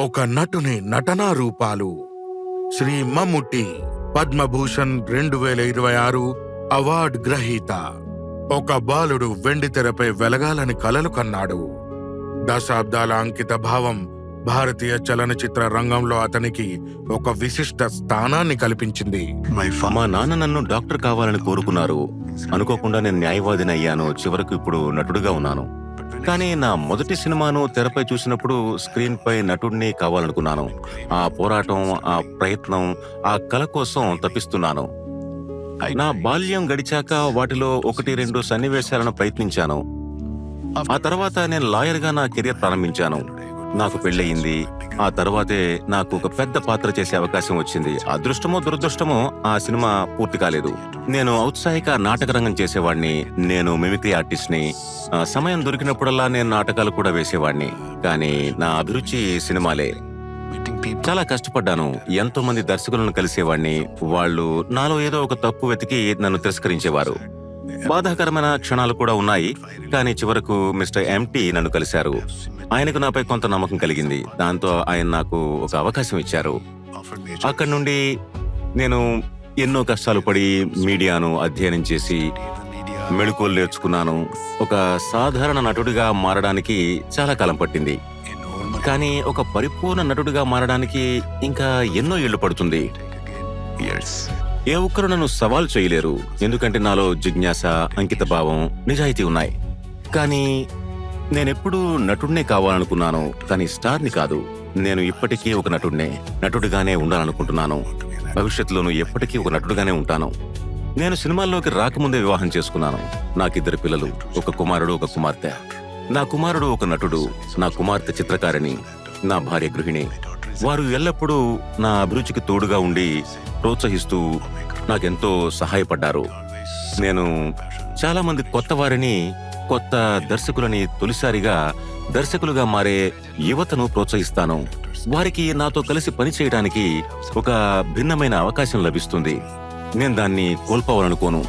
ఒక నటుని నటనా రూపాలు. శ్రీ మమ్ముట్టి పద్మభూషణ్ 2026 అవార్డు గ్రహీత. ఒక బాలుడు వెండితెరపై వెలగాలని కలలు కన్నాడు. దశాబ్దాల అంకిత భావం భారతీయ చలనచిత్ర రంగంలో అతనికి ఒక విశిష్ట స్థానాన్ని కల్పించింది. మా నాన్న నన్ను డాక్టర్ కావాలని కోరుకున్నారు. అనుకోకుండా నేను న్యాయవాదిని అయ్యాను. చివరకు ఇప్పుడు నటుడుగా ఉన్నాను. కానీ నా మొదటి సినిమాను తెరపై చూసినప్పుడు స్క్రీన్ పై నటుడిని కావాలనుకున్నాను. ఆ పోరాటం, ఆ ప్రయత్నం, ఆ కళ కోసం తప్పిస్తున్నాను. నా బాల్యం గడిచాక వాటిలో 1-2 సన్నివేశాలను ప్రయత్నించాను. ఆ తర్వాత నేను లాయర్గా నా కెరీర్ ప్రారంభించాను. నాకు పెళ్ళయింది. ఆ తర్వాతే నాకు ఒక పెద్ద పాత్ర చేసే అవకాశం వచ్చింది. అదృష్టమో దురదృష్టమో ఆ సినిమా పూర్తి కాలేదు. నేను ఔత్సాహిక నాటక రంగం చేసేవాడిని. నేను మిమిక్రీ ఆర్టిస్ట్ని. సమయం దొరికినప్పుడల్లా నేను నాటకాలు కూడా వేసేవాడిని. కానీ నా అభిరుచి సినిమాలే. చాలా కష్టపడ్డాను. ఎంతో మంది దర్శకులను కలిసేవాడిని. వాళ్ళు నాలో ఏదో ఒక తప్పు వెతికి నన్ను తిరస్కరించేవారు. బాధాకరమైన క్షణాలు కూడా ఉన్నాయి. కానీ చివరకు మిస్టర్ ఎంటీ నన్ను కలిశారు. ఆయనకు నాపై కొంత నమ్మకం కలిగింది. దాంతో ఆయన నాకు ఒక అవకాశం ఇచ్చారు. అక్కడి నుండి నేను ఎన్నో కష్టాలు పడి మీడియాను అధ్యయనం చేసి మెళకువలు నేర్చుకున్నాను. ఒక సాధారణ నటుడిగా మారడానికి చాలా కాలం పట్టింది. కానీ ఒక పరిపూర్ణ నటుడిగా మారడానికి ఇంకా ఎన్నో ఏళ్లు పడుతుంది. ఏ ఒక్కరు నన్ను సవాల్ చేయలేరు. ఎందుకంటే నాలో జిజ్ఞాస, అంకిత భావం, నిజాయితీ ఉన్నాయి. కానీ నేనెప్పుడూ నటుడినే కావాలనుకున్నాను. కానీ స్టార్ని కాదు. నేను ఇప్పటికీ ఒక నటుడిగానే ఉండాలనుకుంటున్నాను. భవిష్యత్తులోనూ ఎప్పటికీ ఒక నటుడిగానే ఉంటాను. నేను సినిమాల్లోకి రాకముందే వివాహం చేసుకున్నాను. నాకిద్దరు పిల్లలు, ఒక కుమారుడు, ఒక కుమార్తె. నా కుమారుడు ఒక నటుడు, నా కుమార్తె చిత్రకారిణి, నా భార్య గృహిణి. వారు ఎల్లప్పుడూ నా అభిరుచికి తోడుగా ఉండి ప్రోత్సహిస్తూ నాకెంతో సహాయపడ్డారు. నేను చాలా మంది కొత్త వారిని, కొత్త దర్శకులని తొలిసారిగా దర్శకులుగా మారే యువతను ప్రోత్సహిస్తాను. వారికి నాతో కలిసి పనిచేయడానికి ఒక భిన్నమైన అవకాశం లభిస్తుంది. నేను దాన్ని కోల్పోవాలనుకోను.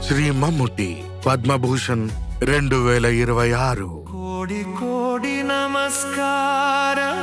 శ్రీ మమ్ముట్టి పద్మభూషణ్ 2026. కోడి కోడి నమస్కారం.